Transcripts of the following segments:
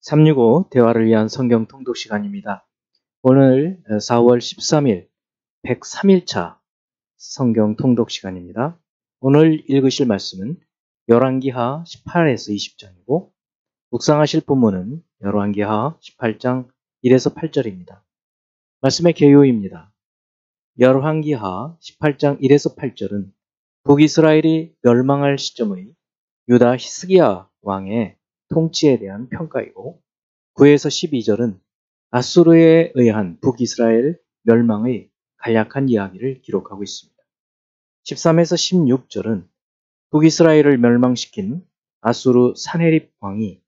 365 대화를 위한 성경 통독 시간입니다. 오늘 4월 13일 103일차 성경 통독 시간입니다. 오늘 읽으실 말씀은 열왕기하 18에서 20장이고 묵상하실 본문은 열왕기하 18장 1에서 8절입니다. 말씀의 개요입니다. 열왕기하 18장 1에서 8절은 북이스라엘이 멸망할 시점의 유다 히스기야 왕의 통치에 대한 평가이고 9에서 12절은 아수르에 의한 북이스라엘 멸망의 간략한 이야기를 기록하고 있습니다. 13에서 16절은 북이스라엘을 멸망시킨 아수르 사네립 왕이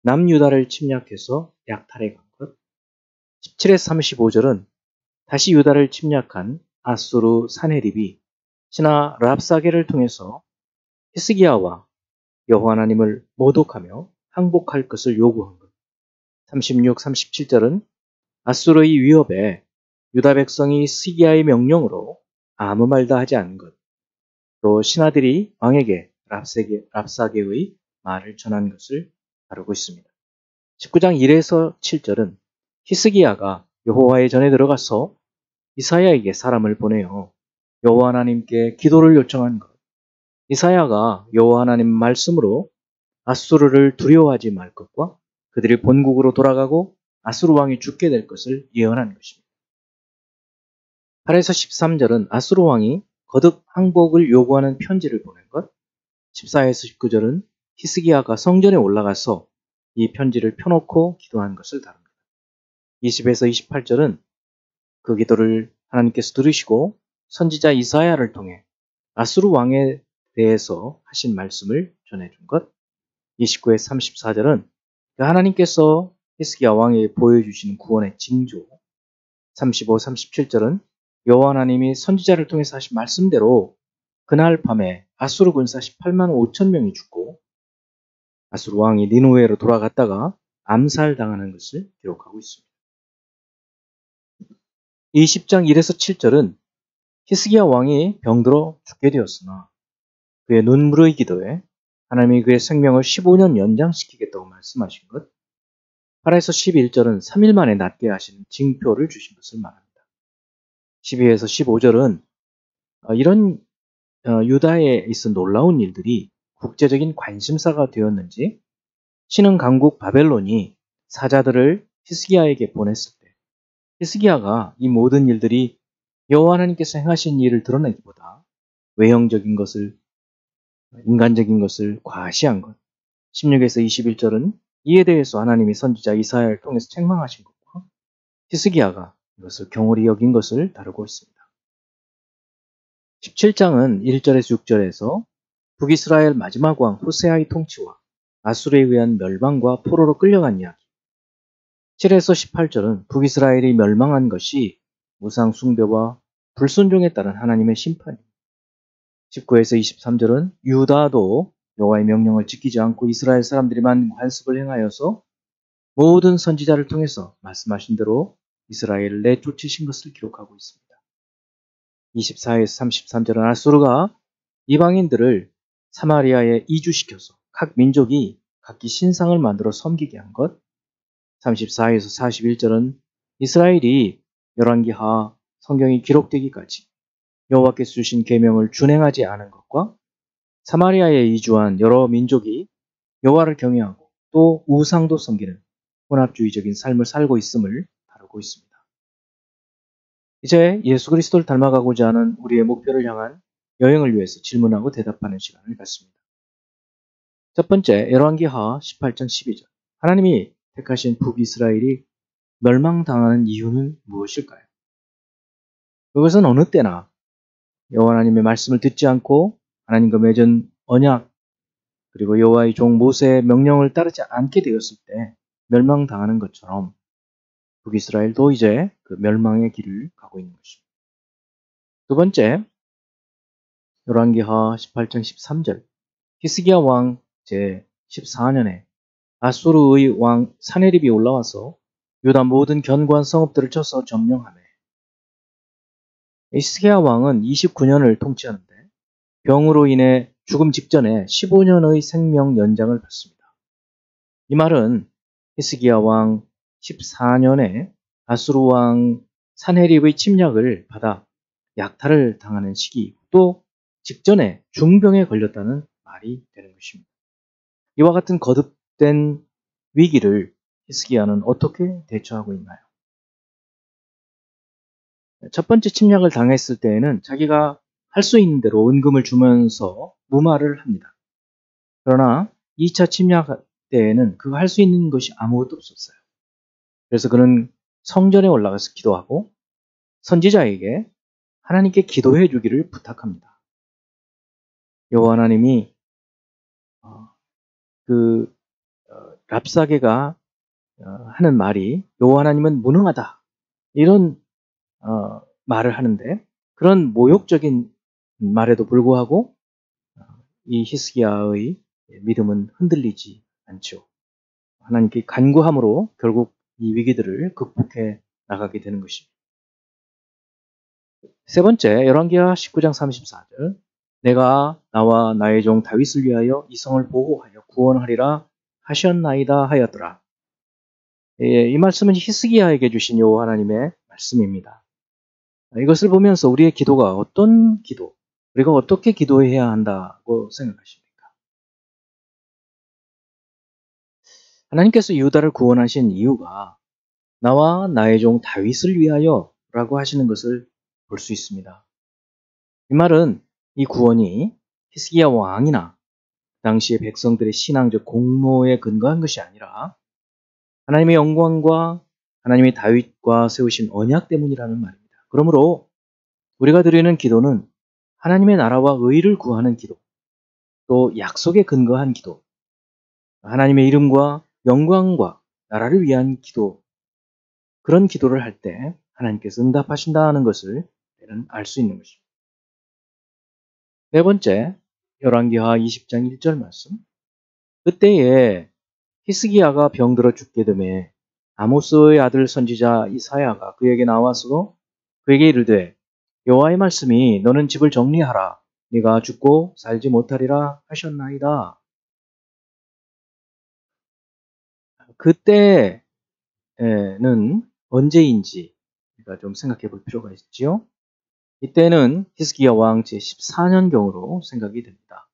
남유다를 침략해서 약탈해 간 것. 17에서 35절은 다시 유다를 침략한 아수르 사네립이 신하 랍사게를 통해서 히스기야와 여호와 하나님을 모독하며 항복할 것을 요구한 것. 36, 37절은 아수르의 위협에 유다 백성이 히스기야의 명령으로 아무 말도 하지 않은 것. 또 신하들이 왕에게 랍사게의 말을 전한 것을 다루고 있습니다. 19장 1에서 7절은 히스기야가 여호와의 전에 들어가서 이사야에게 사람을 보내어 여호와 하나님께 기도를 요청한 것. 이사야가 여호와 하나님 말씀으로 아수르를 두려워하지 말 것과 그들이 본국으로 돌아가고 아수르 왕이 죽게 될 것을 예언한 것입니다. 8에서 13절은 아수르 왕이 거듭 항복을 요구하는 편지를 보낸 것. 14에서 19절은 히스기야가 성전에 올라가서 이 편지를 펴놓고 기도한 것을 다룹니다. 20에서 28절은 그 기도를 하나님께서 들으시고 선지자 이사야를 통해 아수르 왕에 대해서 하신 말씀을 전해준 것. 29에서 34절은 하나님께서 히스기야 왕에게 보여주시는 구원의 징조. 35, 37절은 여호와 하나님이 선지자를 통해서 하신 말씀대로 그날 밤에 아수르 군사 18만 5천 명이 죽고 아수르 왕이 니느웨로 돌아갔다가 암살당하는 것을 기록하고 있습니다. 20장 1에서 7절은 히스기야 왕이 병들어 죽게 되었으나 그의 눈물의 기도에 하나님이 그의 생명을 15년 연장시키겠다고 말씀하신 것. 8에서 11절은 3일 만에 낫게 하시는 징표를 주신 것을 말합니다. 12에서 15절은 이런 유다에 있은 놀라운 일들이 국제적인 관심사가 되었는지 신흥 강국 바벨론이 사자들을 히스기야에게 보냈을 때 히스기야가 이 모든 일들이 여호와 하나님께서 행하신 일을 드러내기보다 외형적인 것을 인간적인 것을 과시한 것. 16에서 21절은 이에 대해서 하나님이 선지자 이사야를 통해서 책망하신 것과 히스기야가 이것을 경홀히 여긴 것을 다루고 있습니다. 17장은 1절에서 6절에서 북이스라엘 마지막 왕 호세아의 통치와 아수르에 의한 멸망과 포로로 끌려간 이야기. 7에서 18절은 북이스라엘이 멸망한 것이 우상 숭배와 불순종에 따른 하나님의 심판입니다. 19에서 23절은 유다도 여호와의 명령을 지키지 않고 이스라엘 사람들이만 관습을 행하여서 모든 선지자를 통해서 말씀하신 대로 이스라엘을 내쫓으신 것을 기록하고 있습니다. 24에서 33절은 아수르가 이방인들을 사마리아에 이주시켜서 각 민족이 각기 신상을 만들어 섬기게 한 것. 34에서 41절은 이스라엘이 열왕기하 성경이 기록되기까지 여호와께서 주신 계명을 준행하지 않은 것과 사마리아에 이주한 여러 민족이 여호와를 경외하고 또 우상도 섬기는 혼합주의적인 삶을 살고 있음을 다루고 있습니다. 이제 예수 그리스도를 닮아가고자 하는 우리의 목표를 향한 여행을 위해서 질문하고 대답하는 시간을 갖습니다. 첫 번째, 열왕기하 18장 12절. 하나님이 택하신 북이스라엘이 멸망당하는 이유는 무엇일까요? 그것은 어느 때나 여호와 하나님의 말씀을 듣지 않고 하나님과 맺은 언약 그리고 여호와의 종 모세의 명령을 따르지 않게 되었을 때 멸망당하는 것처럼 북이스라엘도 이제 그 멸망의 길을 가고 있는 것입니다. 두 번째, 열왕기하 18장 13절. 히스기야 왕 제14년에 아수르의 왕 사네립이 올라와서 유다 모든 견고한 성읍들을 쳐서 점령하며 히스기야 왕은 29년을 통치하는데 병으로 인해 죽음 직전에 15년의 생명 연장을 받습니다. 이 말은 히스기야 왕 14년에 아수르 왕 산헤립의 침략을 받아 약탈을 당하는 시기, 또 직전에 중병에 걸렸다는 말이 되는 것입니다. 이와 같은 거듭된 위기를 히스기야는 어떻게 대처하고 있나요? 첫 번째 침략을 당했을 때에는 자기가 할 수 있는 대로 은금을 주면서 무마를 합니다. 그러나 2차 침략 때에는 그거 할 수 있는 것이 아무것도 없었어요. 그래서 그는 성전에 올라가서 기도하고 선지자에게 하나님께 기도해 주기를 부탁합니다. 여호와 하나님이 랍사게가 하는 말이 여호와 하나님은 무능하다, 이런 말을 하는데, 그런 모욕적인 말에도 불구하고 이 히스기야의 믿음은 흔들리지 않죠. 하나님께 간구함으로 결국 이 위기들을 극복해 나가게 되는 것입니다. 세 번째, 열왕기하 19장 34절, 내가 나와 나의 종 다윗을 위하여 이 성을 보호하여 구원하리라 하셨나이다 하였더라. 이 말씀은 히스기야에게 주신 여호와 하나님의 말씀입니다. 이것을 보면서 우리의 기도가 어떤 기도, 우리가 어떻게 기도해야 한다고 생각하십니까? 하나님께서 유다를 구원하신 이유가 나와 나의 종 다윗을 위하여 라고 하시는 것을 볼 수 있습니다. 이 말은 이 구원이 히스기야 왕이나 당시의 백성들의 신앙적 공로에 근거한 것이 아니라 하나님의 영광과 하나님의 다윗과 세우신 언약 때문이라는 말입니다. 그러므로 우리가 드리는 기도는 하나님의 나라와 의를 구하는 기도, 또 약속에 근거한 기도, 하나님의 이름과 영광과 나라를 위한 기도, 그런 기도를 할 때 하나님께서 응답하신다는 것을 우리는 알 수 있는 것입니다. 네 번째, 열왕기하 20장 1절 말씀. 그때에 히스기야가 병들어 죽게 되매 아모스의 아들 선지자 이사야가 그에게 나와서 그에게 이르되 여호와의 말씀이 너는 집을 정리하라, 네가 죽고 살지 못하리라 하셨나이다. 그때는 언제인지 우리가 좀 생각해 볼 필요가 있지요. 이때는 히스기야 왕 제14년경으로 생각이 됩니다.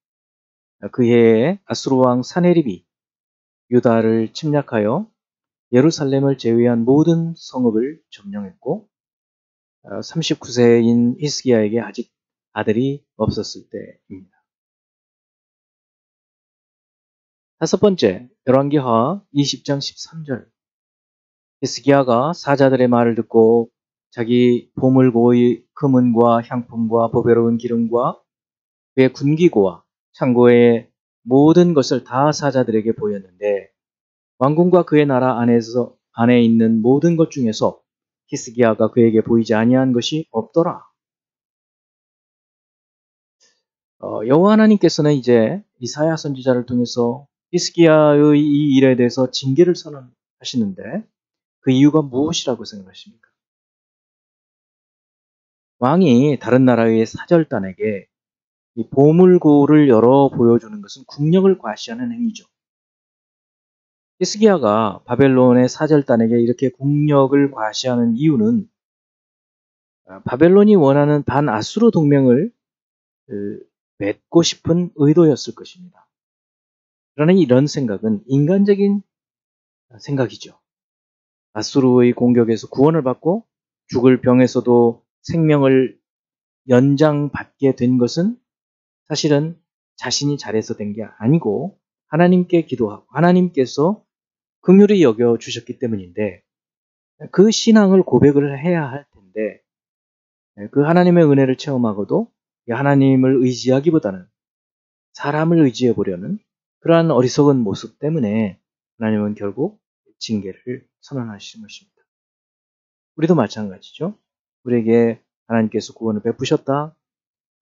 그 해에 아수르 왕 산헤립이 유다를 침략하여 예루살렘을 제외한 모든 성읍을 점령했고 39세인 히스기야에게 아직 아들이 없었을 때입니다. 다섯 번째, 열왕기하 20장 13절. 히스기야가 사자들의 말을 듣고 자기 보물고의 금은과 향품과 보배로운 기름과 그의 군기고와 창고의 모든 것을 다 사자들에게 보였는데 왕궁과 그의 나라 안에 있는 모든 것 중에서 히스기야가 그에게 보이지 아니한 것이 없더라. 여호와 하나님께서는 이제 이사야 선지자를 통해서 히스기야의 이 일에 대해서 징계를 선언하시는데 그 이유가 무엇이라고 생각하십니까? 왕이 다른 나라의 사절단에게 이 보물고를 열어 보여주는 것은 국력을 과시하는 행위죠. 히스기야가 바벨론의 사절단에게 이렇게 국력을 과시하는 이유는 바벨론이 원하는 반아수르 동맹을 맺고 싶은 의도였을 것입니다. 그러나 이런 생각은 인간적인 생각이죠. 아수르의 공격에서 구원을 받고 죽을 병에서도 생명을 연장받게 된 것은 사실은 자신이 잘해서 된 게 아니고 하나님께 기도하고 하나님께서 긍휼히 여겨 주셨기 때문인데, 그 신앙을 고백을 해야 할 텐데 그 하나님의 은혜를 체험하고도 하나님을 의지하기보다는 사람을 의지해 보려는 그러한 어리석은 모습 때문에 하나님은 결국 징계를 선언하시는 것입니다. 우리도 마찬가지죠. 우리에게 하나님께서 구원을 베푸셨다,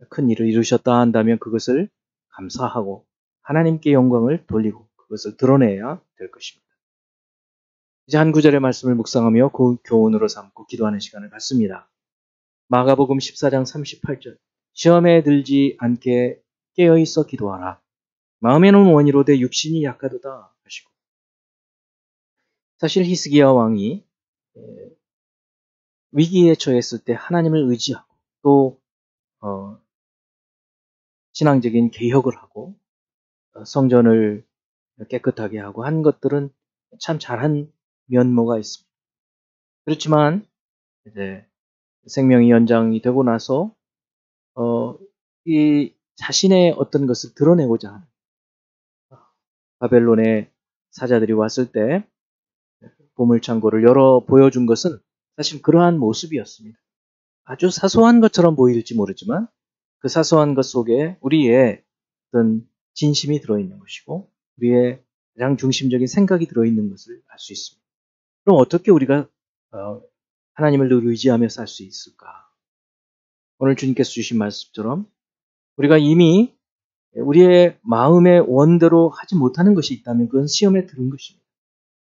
큰 일을 이루셨다 한다면 그것을 감사하고 하나님께 영광을 돌리고 그것을 드러내야 될 것입니다. 이제 한 구절의 말씀을 묵상하며 그 교훈으로 삼고 기도하는 시간을 갖습니다. 마가복음 14장 38절. 시험에 들지 않게 깨어있어 기도하라. 마음에는 원이로되 육신이 약하도다 하시고. 사실 히스기야 왕이 위기에 처했을 때 하나님을 의지하고 또 신앙적인 개혁을 하고 성전을 깨끗하게 하고 한 것들은 참 잘한 면모가 있습니다. 그렇지만 이제 생명이 연장이 되고 나서 이 자신의 어떤 것을 드러내고자 하는 바벨론의 사자들이 왔을 때 보물창고를 열어 보여준 것은 사실 그러한 모습이었습니다. 아주 사소한 것처럼 보일지 모르지만 그 사소한 것 속에 우리의 어떤 진심이 들어있는 것이고 우리의 가장 중심적인 생각이 들어있는 것을 알 수 있습니다. 그럼 어떻게 우리가 하나님을 늘 의지하며 살 수 있을까? 오늘 주님께서 주신 말씀처럼 우리가 이미 우리의 마음의 원대로 하지 못하는 것이 있다면 그건 시험에 들은 것입니다.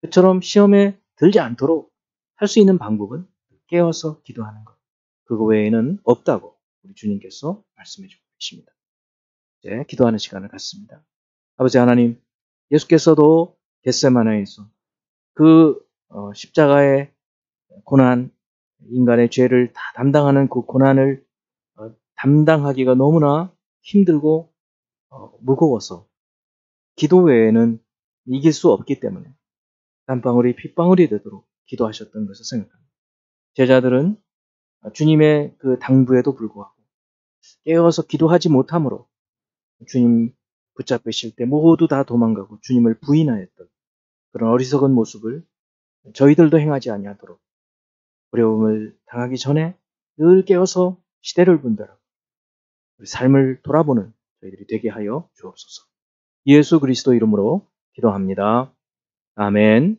그처럼 시험에 들지 않도록 할 수 있는 방법은 깨어서 기도하는 것. 그거 외에는 없다고 우리 주님께서 말씀해 주고 계십니다. 이제 기도하는 시간을 갖습니다. 아버지 하나님, 예수께서도 겟세마네에서 그 십자가의 고난, 인간의 죄를 다 담당하는 그 고난을 담당하기가 너무나 힘들고 무거워서 기도 외에는 이길 수 없기 때문에 땀방울이 핏방울이 되도록 기도하셨던 것을 생각합니다. 제자들은 주님의 그 당부에도 불구하고 깨어서 기도하지 못함으로 주님 붙잡으실 때 모두 다 도망가고 주님을 부인하였던 그런 어리석은 모습을 저희들도 행하지 아니하도록 어려움을 당하기 전에 늘 깨어서 시대를 분별하고 우리 삶을 돌아보는 저희들이 되게 하여 주옵소서. 예수 그리스도 이름으로 기도합니다. 아멘.